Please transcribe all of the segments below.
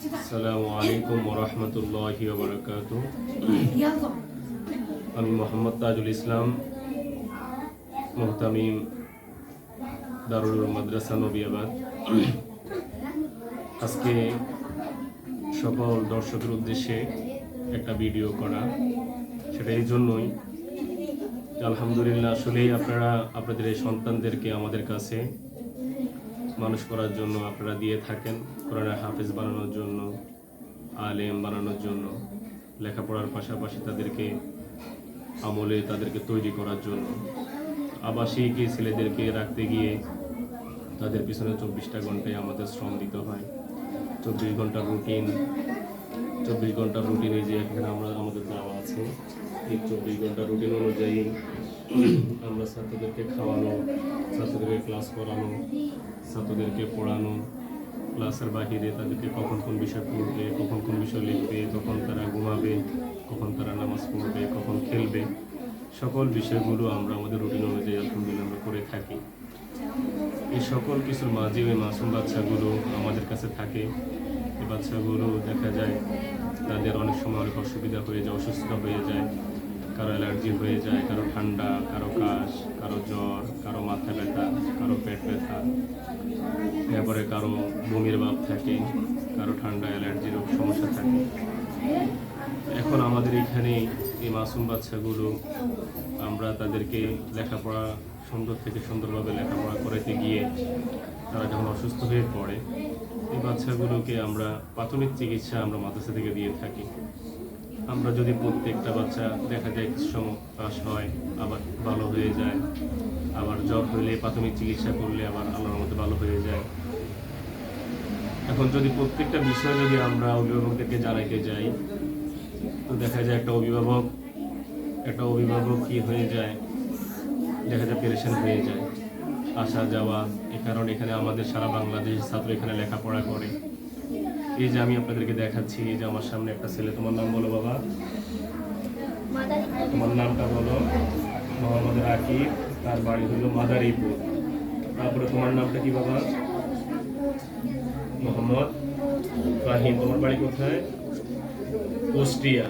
আসসালামু আলাইকুম ওয়া রাহমাতুল্লাহি ওয়া বারাকাতুহু। আমি মোহাম্মদ তাজুল ইসলাম, মুহতামিম দারুল উলুম মাদ্রাসা নবিয়াবাদ। আজকে সকল দর্শকের উদ্দেশ্যে একটা ভিডিও করা, সেটা এই জন্যই আলহামদুলিল্লাহ আসলেই আপনারা আপনাদের এই সন্তানদেরকে আমাদের কাছে মানুষ করার জন্য আপনারা দিয়ে থাকেন, কোরআনের হাফেজ বানানোর জন্য, আলেম বানানোর জন্য, লেখাপড়ার পাশাপাশি তাদেরকে আমলে তাদেরকে তৈরি করার জন্য। আবাসিক ছেলেদেরকে রাখতে গিয়ে তাদের পিছনে 24টা ঘন্টায় আমাদের শ্রম দিতে হয়। 24 ঘন্টার রুটিনে যে এখানে আমাদের দেওয়া আছে, এই 24 ঘন্টার রুটিন অনুযায়ী আমরা ছাত্রদেরকে খাওয়ানো, ছাত্রদেরকে ক্লাস করানো, ছাত্রদেরকে পড়ানো, ক্লাসের বাহিরে তাদেরকে কখন কোন বিষয় পড়বে, কখন কোন বিষয় লিখবে, কখন তারা ঘুমাবে, কখন তারা নামাজ পড়বে, কখন খেলবে, সকল বিষয়গুলো আমরা আমাদের রুটিন অনুযায়ী আলহামদুলিল্লাহ আমরা করে থাকি। এই সকল কিছুর মাঝে ওই মাসুম বাচ্চাগুলো আমাদের কাছে থাকে। এই বাচ্চাগুলো দেখা যায় তাদের অনেক সময় অনেক অসুবিধা হয়ে যায়, অসুস্থতা হয়ে যায়, কারো অ্যালার্জি হয়ে যায়, কারো ঠান্ডা, কারো কাশ, কারো জ্বর, কারো মাথা ব্যথা, কারো পেট ব্যথা, এরপরে কারো বমির ভাব থাকে, কারো ঠান্ডা অ্যালার্জির সমস্যা থাকে। এখন আমাদের এখানে এই মাসুম বাচ্চাগুলো আমরা তাদেরকে লেখাপড়া সুন্দর থেকে সুন্দরভাবে লেখাপড়া করাতে গিয়ে তারা যখন অসুস্থ হয়ে পড়ে, এই বাচ্চাগুলোকে আমরা প্রাথমিক চিকিৎসা আমরা মাদ্রাসা থেকে দিয়ে থাকি। আমরা যদি প্রত্যেকটা বাচ্চা দেখা যায় কিছু সময় কাশ হয়, আবার ভালো হয়ে যায়, আবার জ্বর হলে প্রাথমিক চিকিৎসা করলে আবার আল্লাহর মধ্যে ভালো হয়ে যায়। এখন যদি প্রত্যেকটা বিষয় যদি আমরা অভিভাবকদেরকে জানাইতে যাই, তো দেখা যায় একটা অভিভাবক কি হয়ে যায়, দেখা যায় পেরেশান হয়ে যায়, আসা যাওয়া। এ কারণে এখানে আমাদের সারা বাংলাদেশের ছাত্র এখানে লেখাপড়া করে। এই যে আমি আপনাদেরকে দেখাচ্ছি, এই যে আমার সামনে একটা ছেলে, তোমার নাম বলো বাবা, তোমার নামটা বলো। মোহাম্মদ রাকিব, তার বাড়ি হলো মাদারীপুর। তারপরে তোমার নামটা কি বাবা? মোহাম্মদ ফাহিম, তোমার বাড়ি কোথায়? কুষ্টিয়া।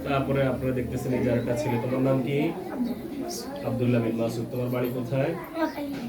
তারপরে আপনারা দেখতেছেন এই যে আরেকটা ছেলে, তোমার নাম কি? আব্দুল্লাহ বিন মাসুদ, তোমার বাড়ি কোথায়?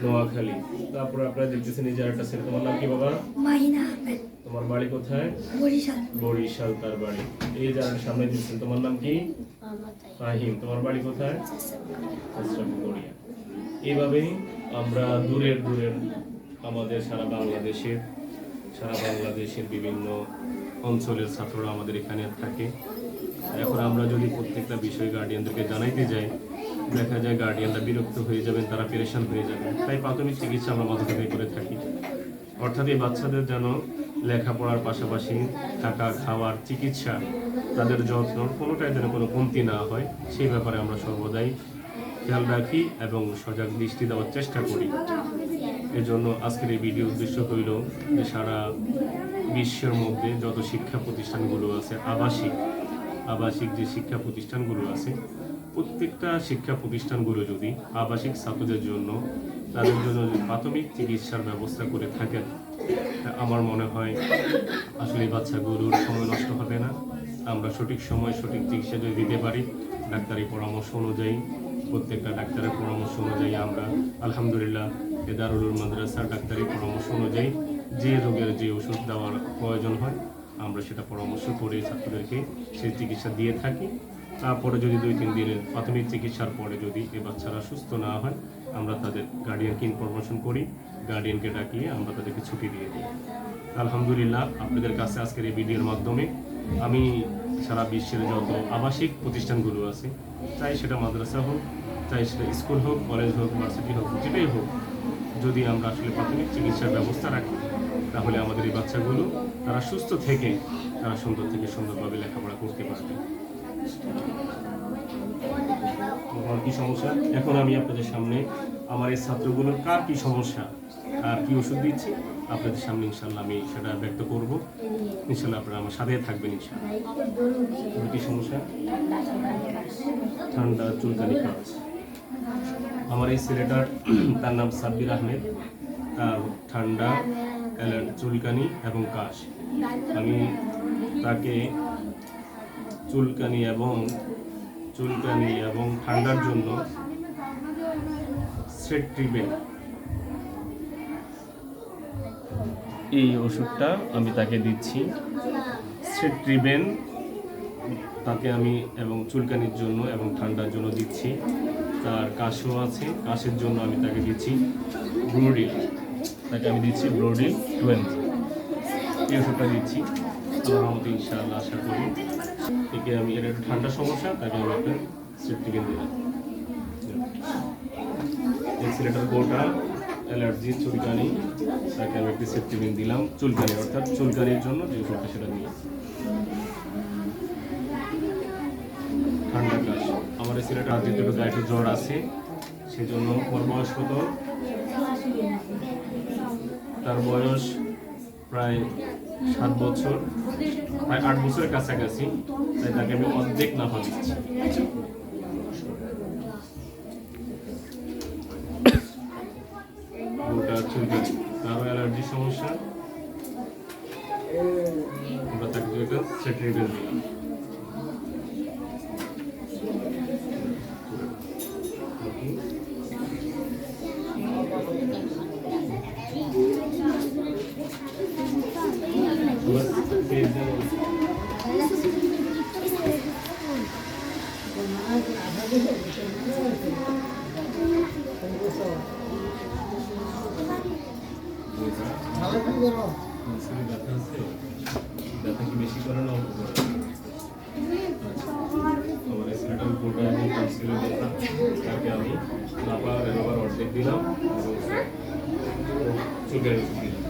নোয়াখালী। তারপরে আপনারা দেখতেছেন এই যে আরেকটা ছেলে, তোমার নাম কি বাবা? মাহিনা আহমেদ, তোমার বাড়ি কোথায়? বরিশাল তার বাড়ি। এই যে আরেকটা সামনে দেখতেছেন, তোমার নাম কি? ফাহিম, তোমার বাড়ি কোথায়? গড়িয়া। এইভাবেই আমরা দূরের আমাদের সারা বাংলাদেশের বিভিন্ন অঞ্চলের ছাত্ররা আমাদের এখানে থাকে। এখন আমরা যদি প্রত্যেকটা বিষয় গার্ডিয়ানদেরকে জানাইতে যাই, দেখা যায় গার্ডিয়ানরা বিরক্ত হয়ে যাবেন, তারা পেরেশান হয়ে যাবেন। তাই প্রাথমিক চিকিৎসা আমরা মাদ্রাসা থেকে করে থাকি। অর্থাৎ এই বাচ্চাদের যেন লেখাপড়ার পাশাপাশি থাকা, খাওয়ার, চিকিৎসা, তাদের যত্ন কোনোটাই যেন কোনো কমতি না হয়, সেই ব্যাপারে আমরা সর্বদাই খেয়াল রাখি এবং সজাগ দৃষ্টি দেওয়ার চেষ্টা করি। এজন্য আজকের এই ভিডিও উদ্দেশ্য হইল যে সারা বিশ্বের মধ্যে যত শিক্ষা প্রতিষ্ঠানগুলো আছে, আবাসিক যে শিক্ষা প্রতিষ্ঠানগুলো আছে, প্রত্যেকটা শিক্ষা প্রতিষ্ঠানগুলো যদি আবাসিক ছাত্রদের জন্য তাদের জন্য যদি প্রাথমিক চিকিৎসার ব্যবস্থা করে থাকেন, আমার মনে হয় আসলে বাচ্চাগুলোর সময় নষ্ট হবে না। আমরা সঠিক সময় সঠিক চিকিৎসা যদি দিতে পারি, ডাক্তারি পরামর্শ অনুযায়ী, প্রত্যেকটা ডাক্তারের পরামর্শ অনুযায়ী আমরা আলহামদুলিল্লাহ দারুল উলুম মাদ্রাসার ডাক্তারি পরামর্শ অনুযায়ী যে রোগের যে ওষুধ দেওয়ার প্রয়োজন হয় আমরা সেটা পরামর্শ করে ছাত্রদেরকে সেই চিকিৎসা দিয়ে থাকি। তারপরে যদি 2-3 দিনের প্রাথমিক চিকিৎসার পরে যদি এই বাচ্চারা সুস্থ না হয়, আমরা তাদের গার্ডিয়ানকে ইনফরমেশন করি, গার্ডিয়ানকে ডাকিয়ে আমরা তাদেরকে ছুটি দিয়ে দিই। আলহামদুলিল্লাহ আপনাদের কাছে আজকের এই ভিডিওর মাধ্যমে আমি সারা বিশ্বের যত আবাসিক প্রতিষ্ঠানগুলো আছে, চাই সেটা মাদ্রাসা হোক, চাই সেটা স্কুল হোক, কলেজ হোক, ভার্সিটি হোক, যেটাই হোক, যদি আমরা আসলে প্রাথমিক চিকিৎসার ব্যবস্থা রাখি, তাহলে আমাদের এই বাচ্চাগুলো তারা সুস্থ থেকে তারা সুন্দর থেকে সুন্দরভাবে লেখাপড়া করতে পারবে। কি সমস্যা? এখন আমি আপনাদের সামনে আমার এই ছাত্রগুলোর কার কি সমস্যা আর কি ওষুধ দিচ্ছি আপনাদের সামনে ইনশাল্লাহ আমি সেটা ব্যক্ত করব। ইনশাল্লাহ আপনারা আমার সাথে থাকবেন। ইনশাল্লাহ কি সমস্যা? ঠান্ডা, চুলকানি, কাজ। আমার এই ছেলেটার তার নাম সাব্বির আহমেদ, তার ঠান্ডা, চুলকানি এবং কাশ। আমি তাকে চুলকানি এবং ঠান্ডার জন্য সেট্রিবেন এই ওষুধটা আমি তাকে দিচ্ছি। সেট্রিবেন তাকে আমি এবং চুলকানির জন্য এবং ঠান্ডার জন্য দিচ্ছি। তার কাশও আছে, কাশের জন্য আমি তাকে দিচ্ছি ব্রোডিল, তাকে আমি দিচ্ছি ব্রোডিল 20 এই ওষুধটা দিচ্ছি। আল্লাহর রহমতে ইনশাআল্লাহ আশা করি একে আমি এর একটু ঠান্ডার সমস্যা, তাকে আমি একটা সেট্রিবেন দিলাম। এই ছেলেটার গোটা অ্যালার্জি চুলকানি, তাকে আমি একটি সেট্রিবেন দিলাম চুলকানি, অর্থাৎ চুলকানির জন্য যে ওষুধটা সেটা দিলাম। ঠান্ডা কাশ, আমার এই ছেলেটা যেহেতু একটু জ্বর আছে, সেজন্য ওর বয়স কত? তার বয়স প্রায় 7 বছর, প্রায় 8 বছরের কাছাকাছি, তাই তাকে আমি অর্ধেক নাফা দিচ্ছি। গোটা চুলকানি, তারও অ্যালার্জির সমস্যা, আমরা তাকে একটা সেট্রিবেন দিলাম। ব্যথা কি বেশি করে না? আমার ছেলেটার গোটা এবং টনসিলের ব্যথা, তাকে আমি নাপা রেনোভার অর্ধেক দিলাম এবং চুলকানি ওষুধ দিলাম।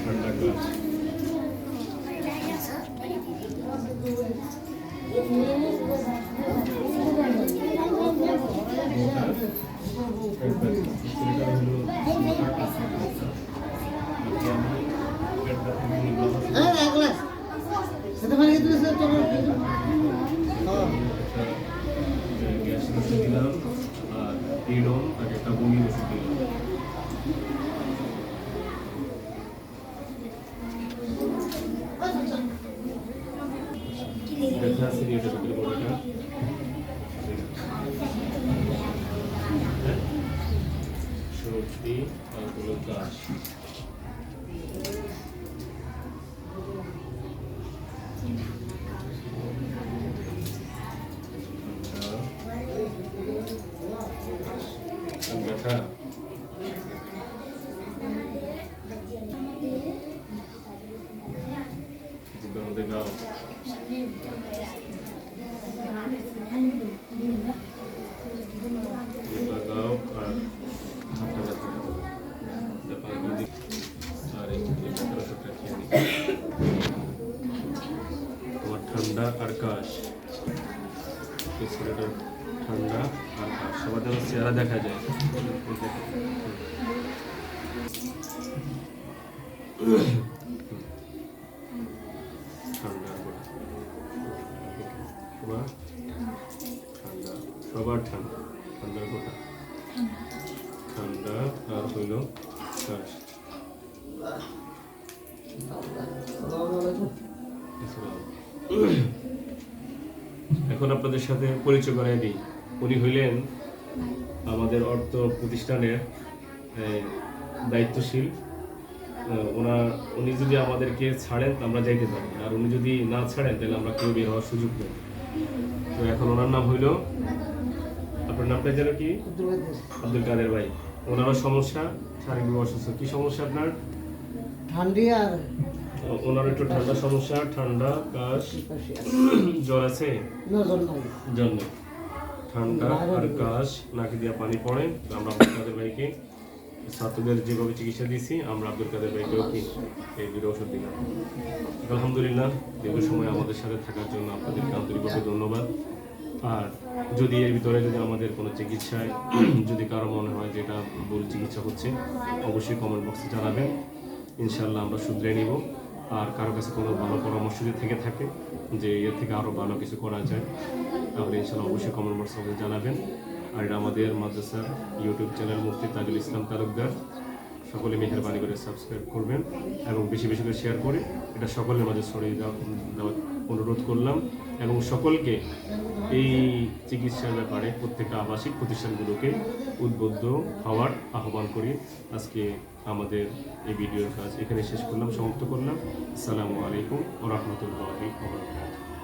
ঠান্ডা কাশ, গ্যাস ওষুধ দিলাম আর ইডন তাকে একটা বমি ওষুধ দিলাম। ব্যথা আছে এটা ভিতরে বড়টা সর্দি আর হলো কাশ। ব্যথা জিব্বার মধ্যে গাও, জিব্বা গাও আর হাতটা ব্যথা, আর এই ওষুধটা খেয়ে নিই। তোমার ঠান্ডা আর কাশ, এই ছেলেটার ঠান্ডা আর কাশ, সবার যেন চেহারা দেখা যায়। ঠান্ডা তোমার ঠান্ডা, সবার ঠান্ডা, ঠান্ডার গোটা ঠান্ডা আর হইল কাশ। এখন আপনাদের সাথে পরিচয় করাই দিই। উনি হইলেন আমাদের অর্থ প্রতিষ্ঠানের দায়িত্বশীল। উনি যদি আমাদেরকে ছাড়েন আমরা যাইতে পারি, আর উনি যদি না ছাড়েন তাহলে আমরা কেউ বের হওয়ার সুযোগ নেই। তো এখন ওনার নাম হইল, আপনার নামটা যেন কি? আব্দুল কাদের ভাই। ওনারও সমস্যা, শারীরিক অসুস্থ। কি সমস্যা আপনার? ঠান্ডি আর ওনার একটু ঠান্ডা সমস্যা, ঠান্ডা কাশ, জ্বর আছে? জ্বর নেই, ঠান্ডা আর কাশ, নাকি দিয়া পানি পড়ে। আমরা আব্দুল কাদের ভাইকে ছাত্রদের যেভাবে চিকিৎসা দিয়েছি, আমরা আব্দুল কাদের ভাইকেও কি এই দুটো ওষুধ দিলাম। আলহামদুলিল্লাহ, দীর্ঘ সময় আমাদের সাথে থাকার জন্য আপনাদেরকে আন্তরিকভাবে ধন্যবাদ। আর যদি এর ভিতরে যদি আমাদের কোনো চিকিৎসায় যদি কারো মনে হয় যেটা ভুল চিকিৎসা হচ্ছে, অবশ্যই কমেন্ট বক্সে জানাবেন, ইনশাআল্লাহ আমরা শুধরে নিব। আর কারো কাছে কোনো ভালো পরামর্শ যদি থেকে থাকে যে এর থেকে আরও ভালো কিছু করা যায়, তাহলে ইনশাআল্লাহ অবশ্যই কমেন্ট বক্সে জানাবেন। আর এটা আমাদের মাদ্রাসার ইউটিউব চ্যানেল মুফতি তাজুল ইসলাম তালুকদার, সকলে মেহেরবানি করে সাবস্ক্রাইব করবেন এবং বেশি বেশি করে শেয়ার করে এটা সকলের মাঝে ছড়িয়ে দেওয়ার অনুরোধ করলাম এবং সকলকে এই চিকিৎসার ব্যাপারে প্রত্যেকটা আবাসিক প্রতিষ্ঠানগুলোকে উদ্বুদ্ধ হওয়ার আহ্বান করি। আজকে আমাদের এই ভিডিওর কাজ এখানে শেষ করলাম, সমাপ্ত করলাম। আসসালামু আলাইকুম ওয়া রাহমাতুল্লাহি ওয়া বারাকাতুহু।